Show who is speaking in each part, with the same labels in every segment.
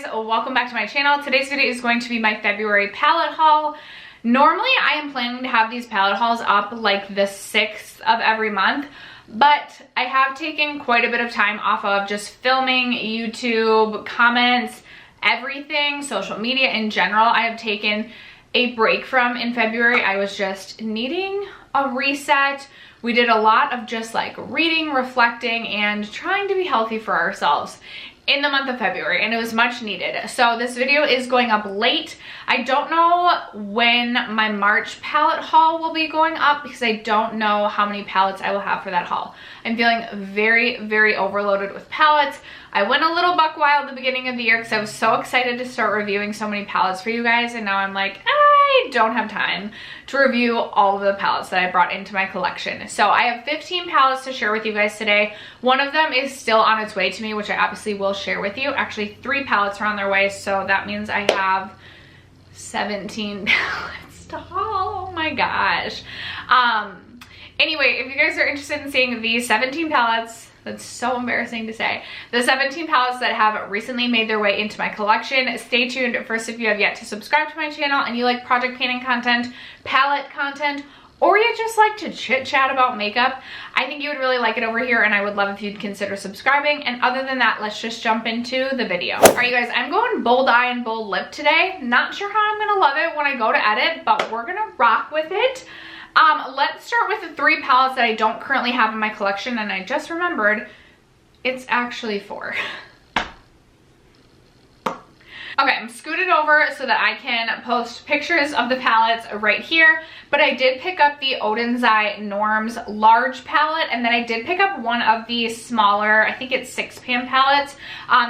Speaker 1: guys, welcome back to my channel. Today's video is going to be my February palette haul. Normally I am planning to have these palette hauls up like the 6th of every month, but I have taken quite a bit of time off of just filming, YouTube, comments, everything, social media in general. I have taken a break from in February. I was just needing a reset. We did a lot of just like reading, reflecting, and trying to be healthy for ourselves in the month of February, and it was much needed. So this video is going up late. I don't know when my March palette haul will be going up because I don't know how many palettes I will have for that haul. I'm feeling very overloaded with palettes. I went a little buck wild at the beginning of the year because I was so excited to start reviewing so many palettes for you guys, and now I'm like, I don't have time to review all of the palettes that I brought into my collection. So I have 15 palettes to share with you guys today. One of them is still on its way to me, which I obviously will share with you. Actually, 3 palettes are on their way, so that means I have 17 palettes to haul. Oh my gosh. Anyway, if you guys are interested in seeing these 17 palettes, that's so embarrassing to say, the 17 palettes that have recently made their way into my collection, stay tuned. First, if you have yet to subscribe to my channel and you like project painting content, palette content, or you just like to chit chat about makeup, I think you would really like it over here, and I would love if you'd consider subscribing. And other than that, let's just jump into the video. All right, you guys, I'm going bold eye and bold lip today. Not sure how I'm gonna love it when I go to edit, but we're gonna rock with it. Let's start with the 3 palettes that I don't currently have in my collection, and I just remembered it's actually 4. Okay, I'm scooted over so that I can post pictures of the palettes right here, but I did pick up the Oden's Norms large palette, and then I did pick up one of the smaller, I think it's 6-pan palettes,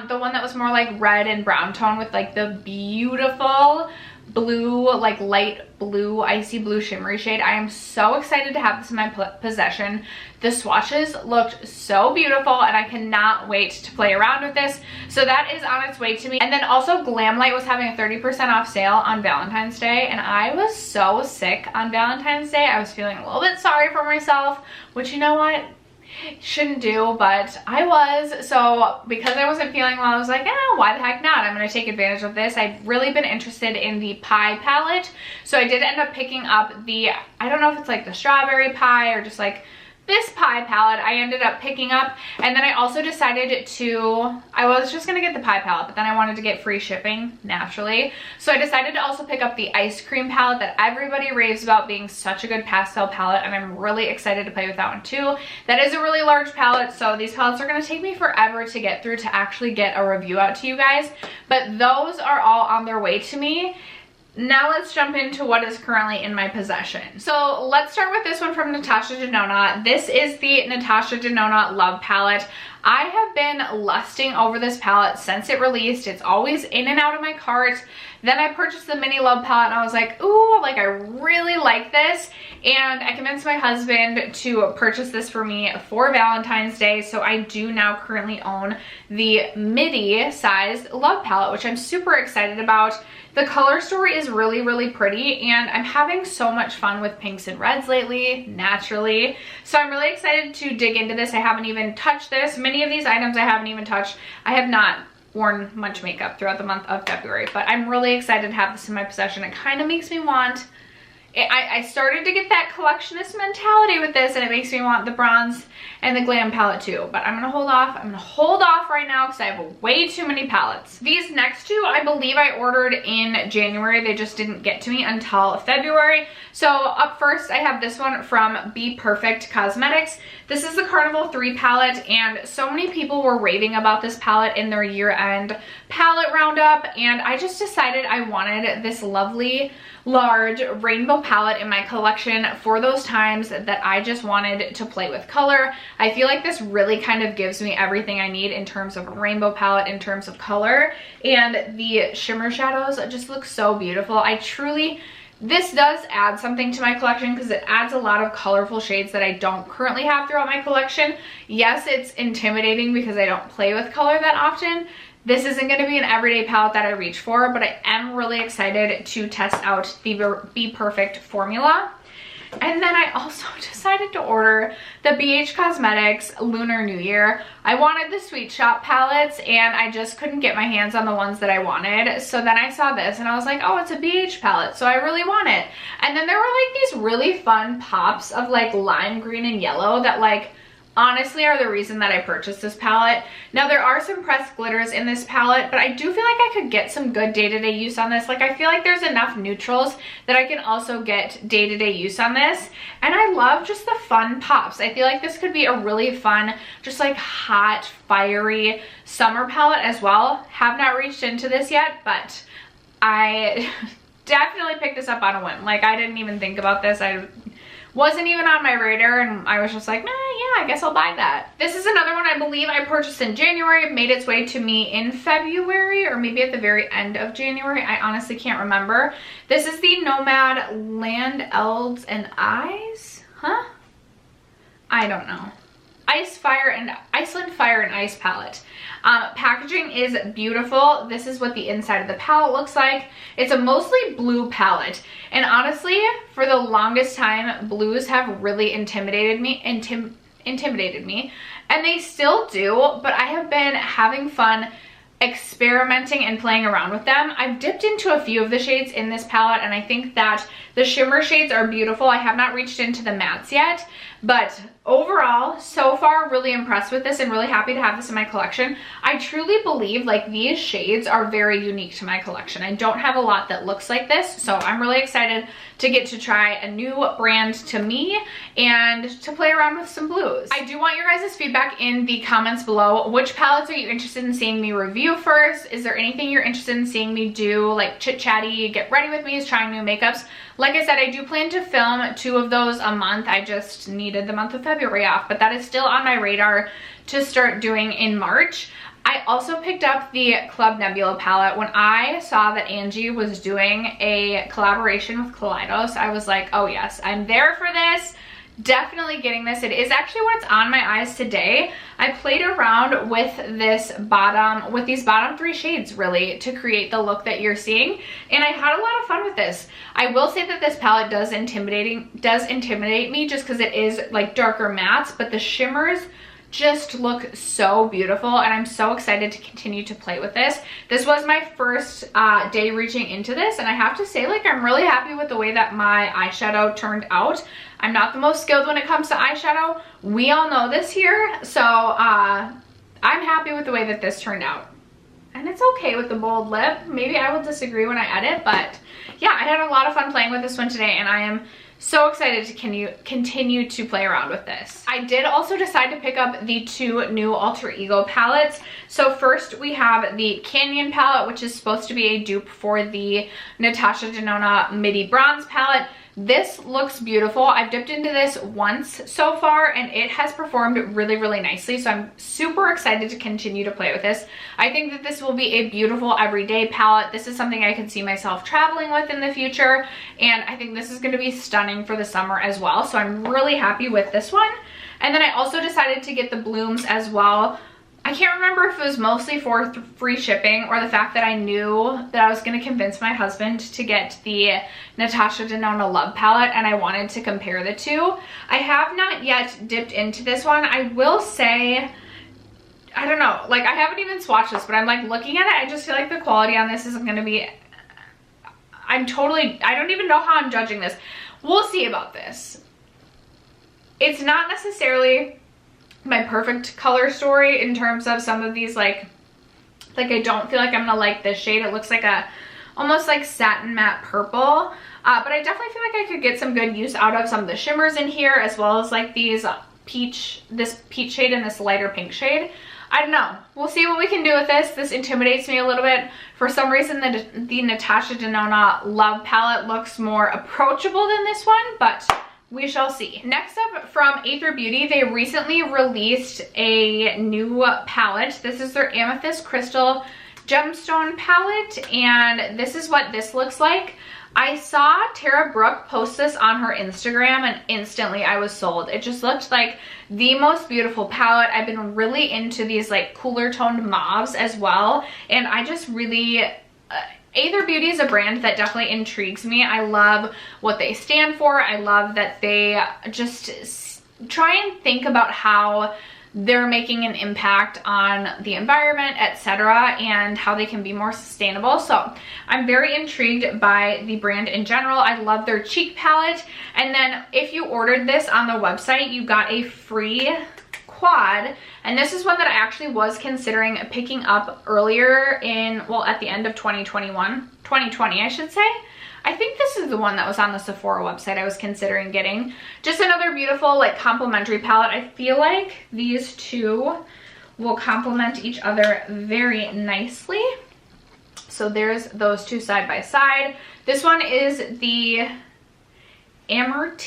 Speaker 1: the one that was more like red and brown tone with like the beautiful blue, like light blue, icy blue shimmery shade. I am so excited to have this in my possession. The swatches looked so beautiful, and I cannot wait to play around with this. So that is on its way to me. And then also Glamlite was having a 30% off sale on Valentine's Day, and I was so sick on Valentine's Day. I was feeling a little bit sorry for myself, which, you know what, shouldn't do, but I was. So because I wasn't feeling well, I was like, why the heck not? I'm going to take advantage of this. I've really been interested in the pie palette, so I did end up picking up the, I don't know if it's like the strawberry pie or just like this pie palette I ended up picking up. And then I also decided to, I was just gonna get the pie palette, but then I wanted to get free shipping naturally, so I decided to also pick up the ice cream palette that everybody raves about being such a good pastel palette, and I'm really excited to play with that one too. That is a really large palette, so these palettes are gonna take me forever to get through to actually get a review out to you guys, but those are all on their way to me. Now let's jump into what is currently in my possession. So let's start with this one from Natasha Denona. This is the Natasha Denona Love Palette. I have been lusting over this palette since it released. It's always in and out of my cart. Then I purchased the Mini Love palette, and I was like, ooh, like I really like this. And I convinced my husband to purchase this for me for Valentine's Day. So I do now currently own the midi sized Love palette, which I'm super excited about. The color story is really pretty, and I'm having so much fun with pinks and reds lately, naturally. So I'm really excited to dig into this. I haven't even touched this. Many of these items I haven't even touched. I have not worn much makeup throughout the month of February, but I'm really excited to have this in my possession. It kind of makes me want, I started to get that collectionist mentality with this, and it makes me want the bronze and the glam palette too, but I'm gonna hold off. I'm gonna hold off right now because I have way too many palettes. These next two, I believe I ordered in January. They just didn't get to me until February. So up first, I have this one from Be Perfect Cosmetics. This is the Carnival 3 palette, and so many people were raving about this palette in their year-end palette roundup, and I just decided I wanted this lovely large rainbow palette in my collection for those times that I just wanted to play with color. I feel like this really kind of gives me everything I need in terms of a rainbow palette, in terms of color, and the shimmer shadows just look so beautiful. This does add something to my collection because it adds a lot of colorful shades that I don't currently have throughout my collection. Yes, it's intimidating because I don't play with color that often. This isn't going to be an everyday palette that I reach for, but I am really excited to test out the Be Perfect formula. And then I also decided to order the BH Cosmetics Lunar New Year. I wanted the Sweet Shop palettes and I just couldn't get my hands on the ones that I wanted. So then I saw this and I was like, oh, it's a BH palette, so I really want it. And then there were like these really fun pops of like lime green and yellow that like honestly are the reason that I purchased this palette. Now there are some pressed glitters in this palette, but I do feel like I could get some good day-to-day use on this. Like I feel like there's enough neutrals that I can also get day-to-day use on this. And I love just the fun pops. I feel like this could be a really fun, just like hot, fiery summer palette as well. Have not reached into this yet, but I definitely picked this up on a whim. Like I didn't even think about this. I wasn't even on my radar and I was just like, nah, yeah, I guess I'll buy that. This is another one I believe I purchased in January. It made its way to me in February or maybe at the very end of January. I honestly can't remember. This is the Nomad Land Elves and Eyes? Huh? I don't know. Iceland Fire and Ice palette. Packaging is beautiful. This is what the inside of the palette looks like. It's a mostly blue palette. And honestly, for the longest time, blues have really intimidated me. And they still do, but I have been having fun experimenting and playing around with them. I've dipped into a few of the shades in this palette and I think that the shimmer shades are beautiful. I have not reached into the mattes yet, but overall, so far, really impressed with this and really happy to have this in my collection. I truly believe like these shades are very unique to my collection. I don't have a lot that looks like this, so I'm really excited to get to try a new brand to me and to play around with some blues. I do want your guys' feedback in the comments below. Which palettes are you interested in seeing me review first? Is there anything you're interested in seeing me do, like chit-chatty, get ready with me, trying new makeups? Like I said, I do plan to film 2 of those a month. I just needed the month of February off, but that is still on my radar to start doing in March. I also picked up the Club Nebula palette. When I saw that Angie was doing a collaboration with Kaleidos, I was like, oh yes, I'm there for this. Definitely getting this. It is actually what's on my eyes today. I played around with these bottom 3 shades really to create the look that you're seeing, and I had a lot of fun with this. I will say that this palette does intimidate me just because it is like darker mattes, but the shimmers just look so beautiful and I'm so excited to continue to play with this. This was my first day reaching into this and I have to say like I'm really happy with the way that my eyeshadow turned out. I'm not the most skilled when it comes to eyeshadow. We all know this here, so I'm happy with the way that this turned out. And it's okay with the bold lip. Maybe I will disagree when I edit, but yeah, I had a lot of fun playing with this one today and I am so excited to continue to play around with this. I did also decide to pick up the 2 new Alter Ego palettes. So first we have the Canyon palette, which is supposed to be a dupe for the Natasha Denona Midi Bronze palette. This looks beautiful. I've dipped into this once so far and it has performed really, really nicely. So I'm super excited to continue to play with this. I think that this will be a beautiful everyday palette. This is something I can see myself traveling with in the future. And I think this is going to be stunning for the summer as well. So I'm really happy with this one. And then I also decided to get the blooms as well. I can't remember if it was mostly for free shipping or the fact that I knew that I was going to convince my husband to get the Natasha Denona Love palette and I wanted to compare the 2. I have not yet dipped into this one. I will say, I don't know, like I haven't even swatched this, but I'm like looking at it, I just feel like the quality on this isn't going to be, I don't even know how I'm judging this. We'll see about this. It's not necessarily my perfect color story in terms of some of these like I don't feel like I'm gonna like this shade. It looks like a almost like satin matte purple, but I definitely feel like I could get some good use out of some of the shimmers in here as well as like these this peach shade and this lighter pink shade. I don't know, we'll see what we can do with this. This intimidates me a little bit. For some reason the Natasha Denona Love palette looks more approachable than this one, but we shall see. Next up from Aether Beauty, they recently released a new palette. This is their Amethyst Crystal Gemstone palette, and this is what this looks like. I saw Tara Brooke post this on her Instagram and instantly I was sold. It just looked like the most beautiful palette. I've been really into these like cooler toned mauves as well, and I just really Aether Beauty is a brand that definitely intrigues me. I love what they stand for. I love that they just try and think about how they're making an impact on the environment, etc., and how they can be more sustainable. So I'm very intrigued by the brand in general. I love their cheek palette. And then if you ordered this on the website, you got a free quad, and this is one that I actually was considering picking up earlier in, well, at the end of 2020, I should say. I think this is the one that was on the Sephora website I was considering getting. Just another beautiful, like, complementary palette. I feel like these two will complement each other very nicely. So there's those two side by side. This one is the Amethyst,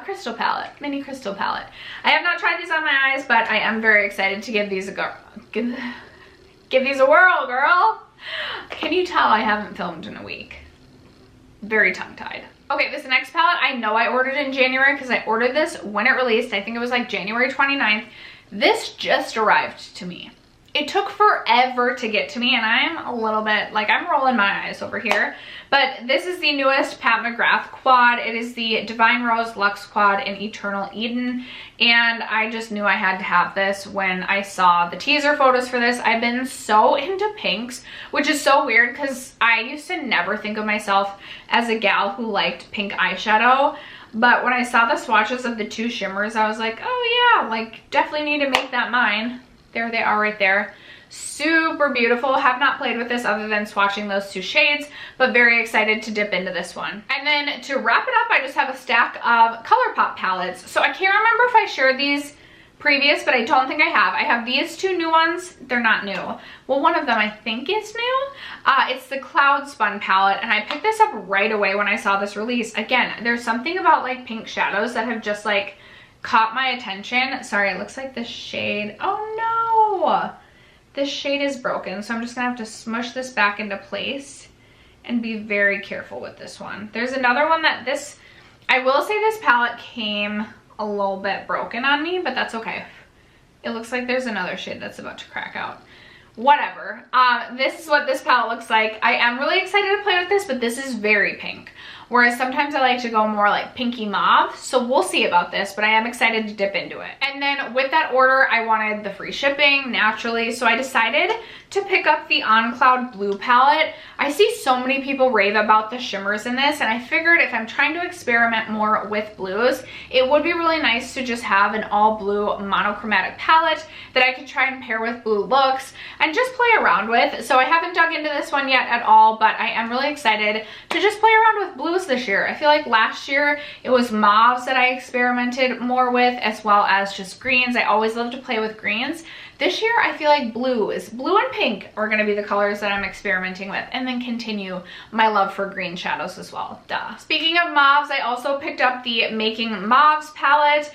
Speaker 1: crystal palette, mini crystal palette. I have not tried these on my eyes, but I am very excited to give these a go. Give these a whirl, girl. Can you tell I haven't filmed in a week? Very tongue-tied. Okay, this next palette, I know I ordered in January because I ordered this when it released. I think it was like January 29th. This just arrived to me. It took forever to get to me, and I'm a little bit, like, I'm rolling my eyes over here. But this is the newest Pat McGrath quad. It is the Divine Rose Luxe Quad in Eternal Eden. And I just knew I had to have this when I saw the teaser photos for this. I've been so into pinks, which is so weird because I used to never think of myself as a gal who liked pink eyeshadow. But when I saw the swatches of the two shimmers, I was like, oh yeah, like, definitely need to make that mine. There they are right there. Super beautiful. Have not played with this other than swatching those two shades, but very excited to dip into this one. And then to wrap it up, I just have a stack of ColourPop palettes. So I can't remember if I shared these previous, but I don't think I have. I have these two new ones. They're not new. Well, one of them I think is new. It's the Cloud Spun palette, and I picked this up right away when I saw this release. Again, there's something about, like, pink shadows that have just, like, caught my attention. Sorry, it looks like this shade. Oh no! This shade is broken, so I'm just gonna have to smush this back into place and be very careful with this one. There's another one that I will say this palette came a little bit broken on me, but that's okay. It looks like there's another shade that's about to crack out. Whatever. This is what this palette looks like. I am really excited to play with this, but this is very pink. Whereas sometimes I like to go more like pinky mauve. So we'll see about this, but I am excited to dip into it. And then with that order, I wanted the free shipping naturally. So I decided to pick up the On Cloud Blue palette. I see so many people rave about the shimmers in this, and I figured if I'm trying to experiment more with blues, it would be really nice to just have an all blue monochromatic palette that I could try and pair with blue looks and just play around with. So I haven't dug into this one yet at all, but I am really excited to just play around with blues this year. I feel like last year it was mauves that I experimented more with, as well as just greens. I always love to play with greens. This year I feel like blue and pink are going to be the colors that I'm experimenting with, and then continue my love for green shadows as well. Duh. Speaking of mauves, I also picked up the Making Mauves palette.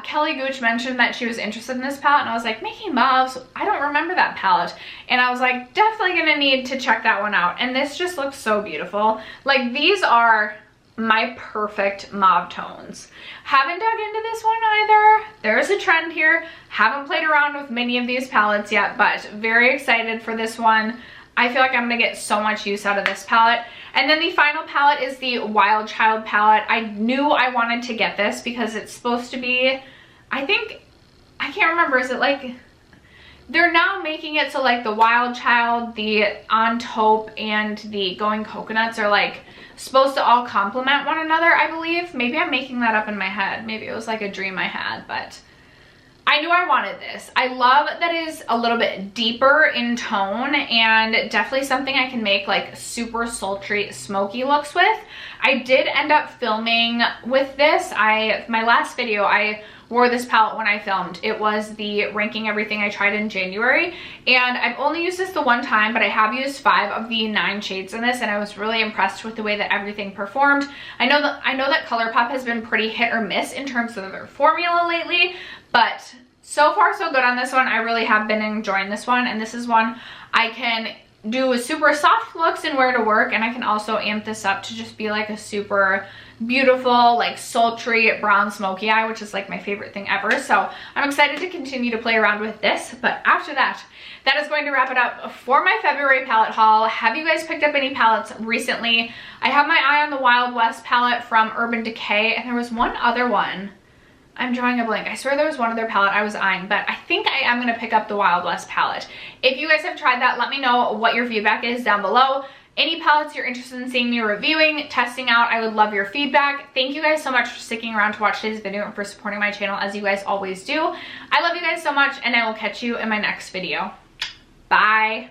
Speaker 1: Kelly Gooch mentioned that she was interested in this palette, and I was like, Making Mauves? I don't remember that palette. And I was like, definitely gonna need to check that one out. And this just looks so beautiful. Like, these are my perfect mauve tones. Haven't dug into this one either. There's a trend here. Haven't played around with many of these palettes yet, but very excited for this one. I feel like I'm gonna get so much use out of this palette. And then the final palette is the Wild Child palette. I knew I wanted to get this because it's supposed to be, I can't remember, is it like, they're now making it so like the Wild Child, the On Taupe, and the Going Coconuts are like supposed to all complement one another, I believe. Maybe I'm making that up in my head. Maybe it was like a dream I had, but I knew I wanted this. I love that it is a little bit deeper in tone, and definitely something I can make like super sultry, smoky looks with. I did end up filming with this. My last video, I wore this palette when I filmed. It was the ranking everything I tried in January, and I've only used this the one time, but I have used 5 of the 9 shades in this, and I was really impressed with the way that everything performed. I know that ColourPop has been pretty hit or miss in terms of their formula lately, but so far so good on this one. I really have been enjoying this one, and this is one I can do super soft looks and wear to work, and I can also amp this up to just be like a super beautiful, like sultry brown smoky eye, which is like my favorite thing ever. So I'm excited to continue to play around with this. But after that, that is going to wrap it up for my February palette haul. Have you guys picked up any palettes recently? I have my eye on the Wild West palette from Urban Decay, and there was one other one. I'm drawing a blank. I swear there was one other palette I was eyeing, but I think I am going to pick up the Wild West palette. If you guys have tried that, let me know what your feedback is down below. Any palettes you're interested in seeing me reviewing, testing out, I would love your feedback. Thank you guys so much for sticking around to watch today's video and for supporting my channel as you guys always do. I love you guys so much, and I will catch you in my next video. Bye.